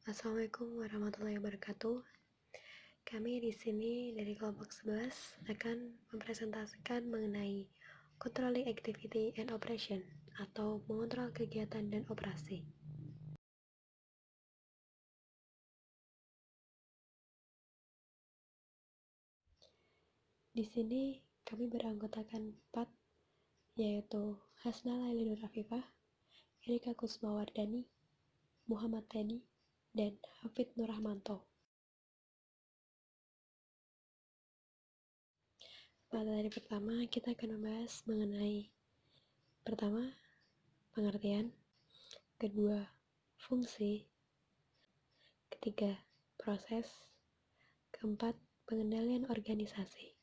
Assalamualaikum warahmatullahi wabarakatuh. Kami di sini dari kelompok 11 akan mempresentasikan mengenai Controlling Activity and Operation atau mengontrol kegiatan dan operasi. Di sini kami beranggotakan 4, yaitu Hasna Laili Nur Afifah, Erika Kusmawardani, Muhammad Teddy, dan Hafid Nur Rahmanto. Materi pertama kita akan membahas mengenai pertama, pengertian, kedua, fungsi, ketiga, proses, keempat, pengendalian organisasi.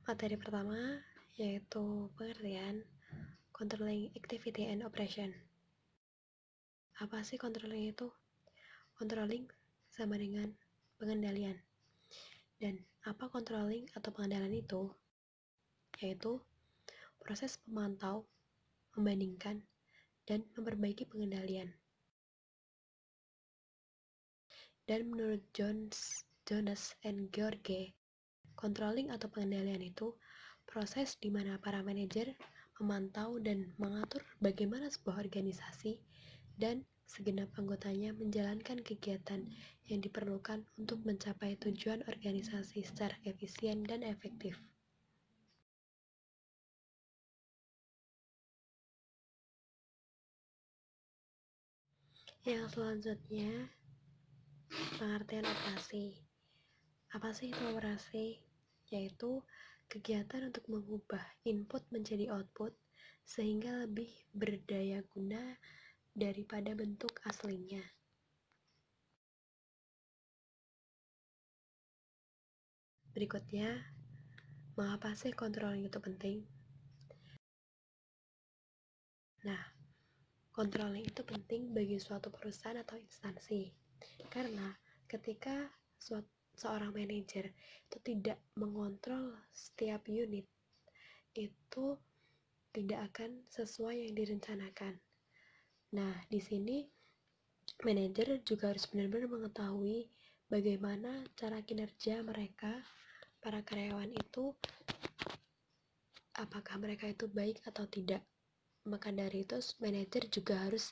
Materi pertama yaitu pengertian Controlling Activity and Operation. Apa sih controlling itu? Controlling sama dengan pengendalian. Dan apa controlling atau pengendalian itu? Yaitu proses memantau, membandingkan, dan memperbaiki pengendalian. Dan menurut Jonas and George, controlling atau pengendalian itu proses di mana para manajer memantau dan mengatur bagaimana sebuah organisasi dan segenap anggotanya menjalankan kegiatan yang diperlukan untuk mencapai tujuan organisasi secara efisien dan efektif. Yang selanjutnya, pengertian operasi. Apa sih itu operasi? Yaitu kegiatan untuk mengubah input menjadi output sehingga lebih berdaya guna daripada bentuk aslinya. Berikutnya, mengapa sih controlling itu penting? Nah, controlling itu penting bagi suatu perusahaan atau instansi karena ketika seorang manajer itu tidak mengontrol setiap unit, itu tidak akan sesuai yang direncanakan. Nah, di sini manajer juga harus benar-benar mengetahui bagaimana cara kinerja mereka, para karyawan itu, apakah mereka itu baik atau tidak. Maka dari itu, manajer juga harus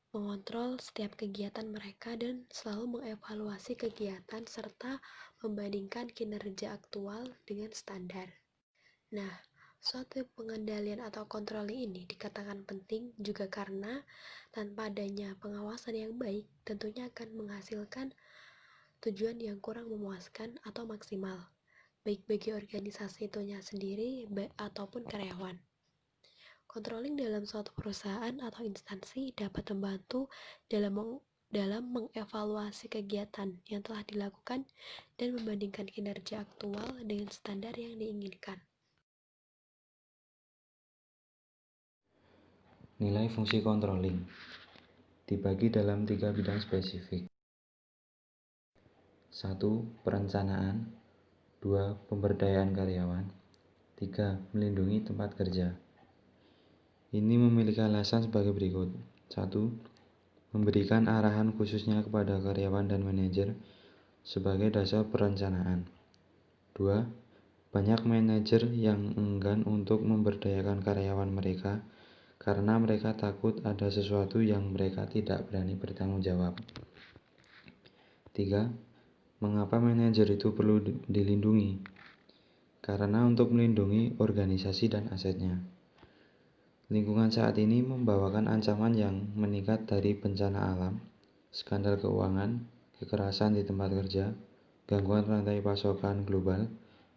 mengontrol setiap kegiatan mereka dan selalu mengevaluasi kegiatan serta membandingkan kinerja aktual dengan standar. Nah, suatu pengendalian atau controlling ini dikatakan penting juga karena tanpa adanya pengawasan yang baik tentunya akan menghasilkan tujuan yang kurang memuaskan atau maksimal, baik bagi organisasi itunya sendiri ataupun karyawan. Controlling dalam suatu perusahaan atau instansi dapat membantu dalam mengevaluasi kegiatan yang telah dilakukan dan membandingkan kinerja aktual dengan standar yang diinginkan. Nilai fungsi controlling dibagi dalam 3 bidang spesifik. 1. Perencanaan. 2. Pemberdayaan karyawan. 3. Melindungi tempat kerja. Ini memiliki alasan sebagai berikut. 1. Memberikan arahan khususnya kepada karyawan dan manajer sebagai dasar perencanaan. 2. Banyak manajer yang enggan untuk memberdayakan karyawan mereka karena mereka takut ada sesuatu yang mereka tidak berani bertanggung jawab. 3. Mengapa manajer itu perlu dilindungi? Karena untuk melindungi organisasi dan asetnya. Lingkungan saat ini membawakan ancaman yang meningkat dari bencana alam, skandal keuangan, kekerasan di tempat kerja, gangguan rantai pasokan global,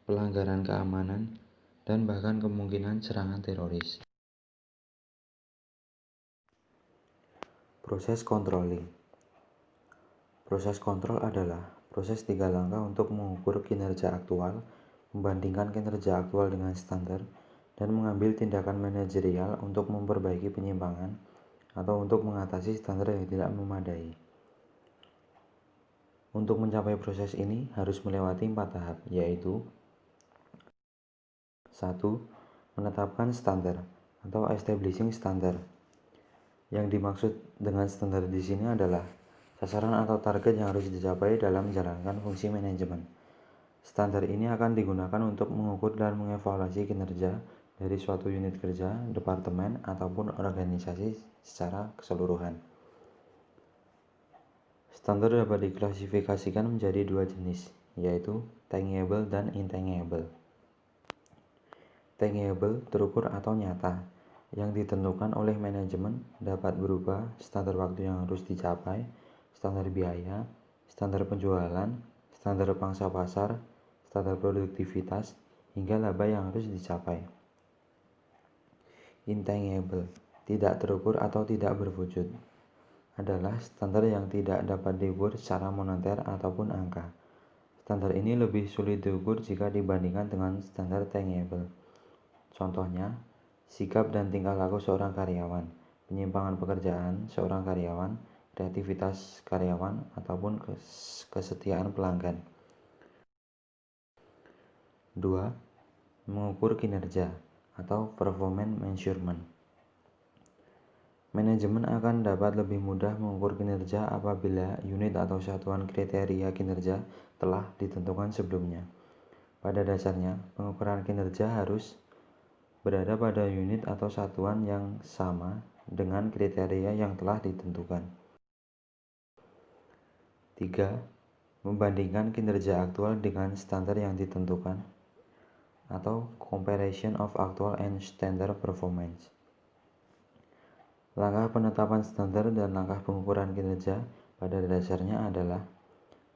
pelanggaran keamanan, dan bahkan kemungkinan serangan teroris. Proses controlling. Proses kontrol adalah proses 3 langkah untuk mengukur kinerja aktual, membandingkan kinerja aktual dengan standar, dan mengambil tindakan manajerial untuk memperbaiki penyimpangan atau untuk mengatasi standar yang tidak memadai. Untuk mencapai proses ini harus melewati 4 tahap, yaitu 1. Menetapkan standar atau establishing standard. Yang dimaksud dengan standar di sini adalah sasaran atau target yang harus dicapai dalam menjalankan fungsi manajemen. Standar ini akan digunakan untuk mengukur dan mengevaluasi kinerja dari suatu unit kerja, departemen, ataupun organisasi secara keseluruhan. Standar dapat diklasifikasikan menjadi dua jenis, yaitu tangible dan intangible. Tangible terukur atau nyata, yang ditentukan oleh manajemen dapat berupa standar waktu yang harus dicapai, standar biaya, standar penjualan, standar pangsa pasar, standar produktivitas, hingga laba yang harus dicapai. Intangible, tidak terukur atau tidak berwujud, adalah standar yang tidak dapat diukur secara moneter ataupun angka. Standar ini lebih sulit diukur jika dibandingkan dengan standar tangible. Contohnya, sikap dan tingkah laku seorang karyawan, penyimpangan pekerjaan seorang karyawan, kreativitas karyawan, ataupun kesetiaan pelanggan. 2. Mengukur kinerja atau performance measurement. Manajemen akan dapat lebih mudah mengukur kinerja apabila unit atau satuan kriteria kinerja telah ditentukan sebelumnya. Pada dasarnya, pengukuran kinerja harus berada pada unit atau satuan yang sama dengan kriteria yang telah ditentukan. 3. Membandingkan kinerja aktual dengan standar yang ditentukan, atau comparison of actual and standard performance. Langkah penetapan standar dan langkah pengukuran kinerja pada dasarnya adalah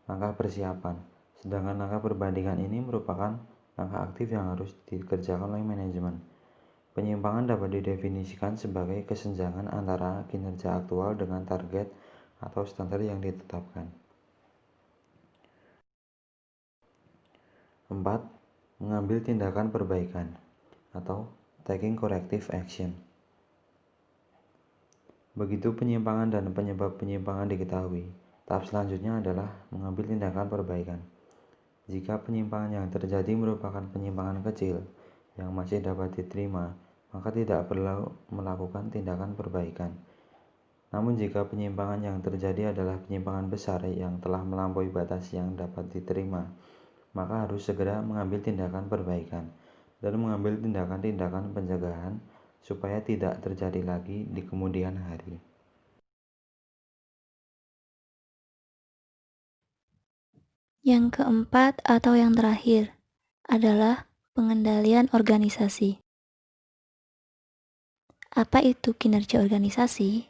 langkah persiapan, sedangkan langkah perbandingan ini merupakan langkah aktif yang harus dikerjakan oleh manajemen. Penyimpangan dapat didefinisikan sebagai kesenjangan antara kinerja aktual dengan target atau standar yang ditetapkan. 4. Mengambil tindakan perbaikan atau taking corrective action. Begitu penyimpangan dan penyebab penyimpangan diketahui, tahap selanjutnya adalah mengambil tindakan perbaikan. Jika penyimpangan yang terjadi merupakan penyimpangan kecil yang masih dapat diterima, maka tidak perlu melakukan tindakan perbaikan. Namun jika penyimpangan yang terjadi adalah penyimpangan besar yang telah melampaui batas yang dapat diterima, maka harus segera mengambil tindakan perbaikan dan mengambil tindakan-tindakan pencegahan supaya tidak terjadi lagi di kemudian hari. Yang keempat atau yang terakhir adalah pengendalian organisasi. Apa itu kinerja organisasi?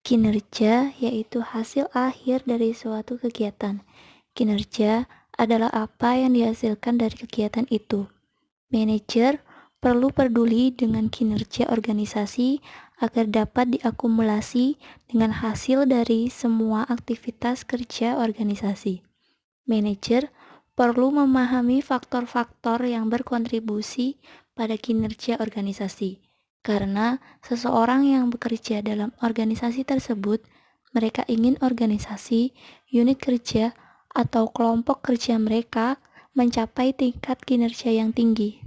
Kinerja yaitu hasil akhir dari suatu kegiatan. Kinerja adalah apa yang dihasilkan dari kegiatan itu. Manajer perlu peduli dengan kinerja organisasi agar dapat diakumulasi dengan hasil dari semua aktivitas kerja organisasi. Manajer perlu memahami faktor-faktor yang berkontribusi pada kinerja organisasi, karena seseorang yang bekerja dalam organisasi tersebut, mereka ingin organisasi, unit kerja, atau kelompok kerja mereka mencapai tingkat kinerja yang tinggi.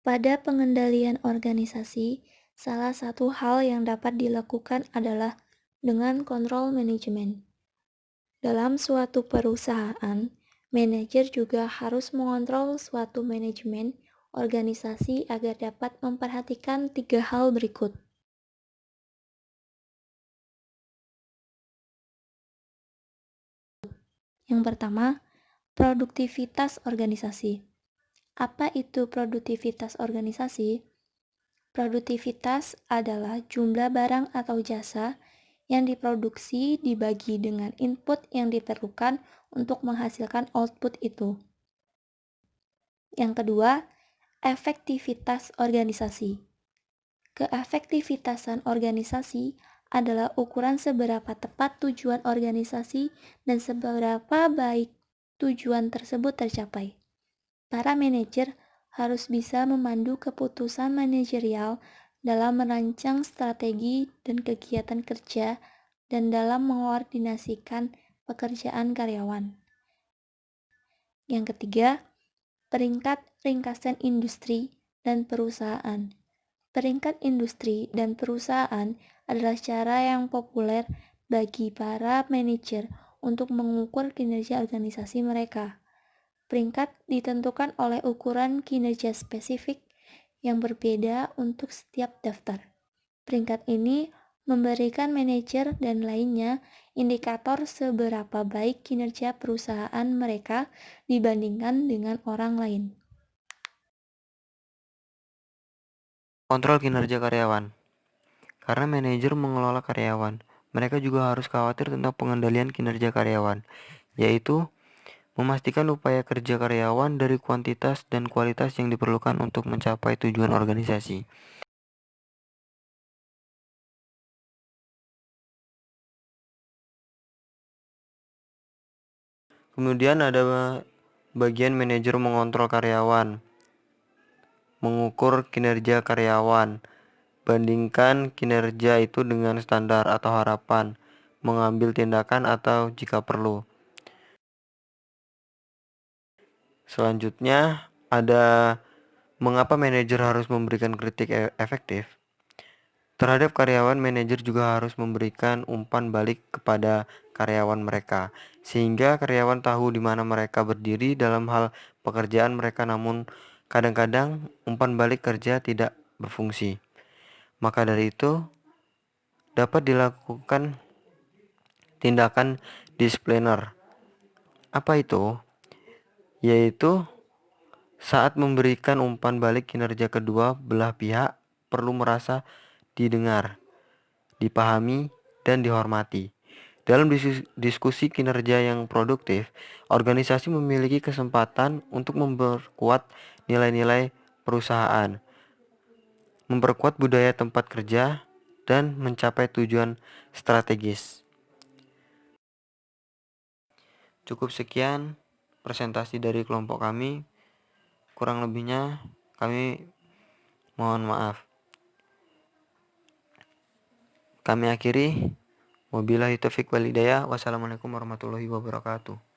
Pada pengendalian organisasi, salah satu hal yang dapat dilakukan adalah dengan kontrol manajemen. Dalam suatu perusahaan, manajer juga harus mengontrol suatu manajemen organisasi agar dapat memperhatikan 3 hal berikut. Yang pertama, produktivitas organisasi. Apa itu produktivitas organisasi? Produktivitas adalah jumlah barang atau jasa yang diproduksi dibagi dengan input yang diperlukan untuk menghasilkan output itu. Yang kedua, efektivitas organisasi. Keefektivitasan organisasi adalah ukuran seberapa tepat tujuan organisasi dan seberapa baik tujuan tersebut tercapai. Para manajer harus bisa memandu keputusan manajerial dalam merancang strategi dan kegiatan kerja dan dalam mengkoordinasikan pekerjaan karyawan. Yang ketiga, peringkat ringkasan industri dan perusahaan. Peringkat industri dan perusahaan adalah cara yang populer bagi para manajer untuk mengukur kinerja organisasi mereka. Peringkat ditentukan oleh ukuran kinerja spesifik yang berbeda untuk setiap daftar. Peringkat ini memberikan manajer dan lainnya indikator seberapa baik kinerja perusahaan mereka dibandingkan dengan orang lain. Kontrol kinerja karyawan. Karena manajer mengelola karyawan, mereka juga harus khawatir tentang pengendalian kinerja karyawan, yaitu memastikan upaya kerja karyawan dari kuantitas dan kualitas yang diperlukan untuk mencapai tujuan organisasi. Kemudian ada bagian manajer mengontrol karyawan, mengukur kinerja karyawan, bandingkan kinerja itu dengan standar atau harapan, mengambil tindakan atau jika perlu. Selanjutnya ada mengapa manajer harus memberikan kritik efektif. Terhadap karyawan, manajer juga harus memberikan umpan balik kepada karyawan mereka, sehingga karyawan tahu di mana mereka berdiri dalam hal pekerjaan mereka, namun kadang-kadang umpan balik kerja tidak berfungsi. Maka dari itu, dapat dilakukan tindakan disipliner. Apa itu? Yaitu saat memberikan umpan balik kinerja kedua belah pihak perlu merasa didengar, dipahami, dan dihormati. Dalam diskusi kinerja yang produktif, organisasi memiliki kesempatan untuk memperkuat nilai-nilai perusahaan, memperkuat budaya tempat kerja, dan mencapai tujuan strategis. Cukup sekian presentasi dari kelompok kami. Kurang lebihnya kami mohon maaf. Kami akhiri. Wabillahi taufiq wal hidayah. Wassalamualaikum warahmatullahi wabarakatuh.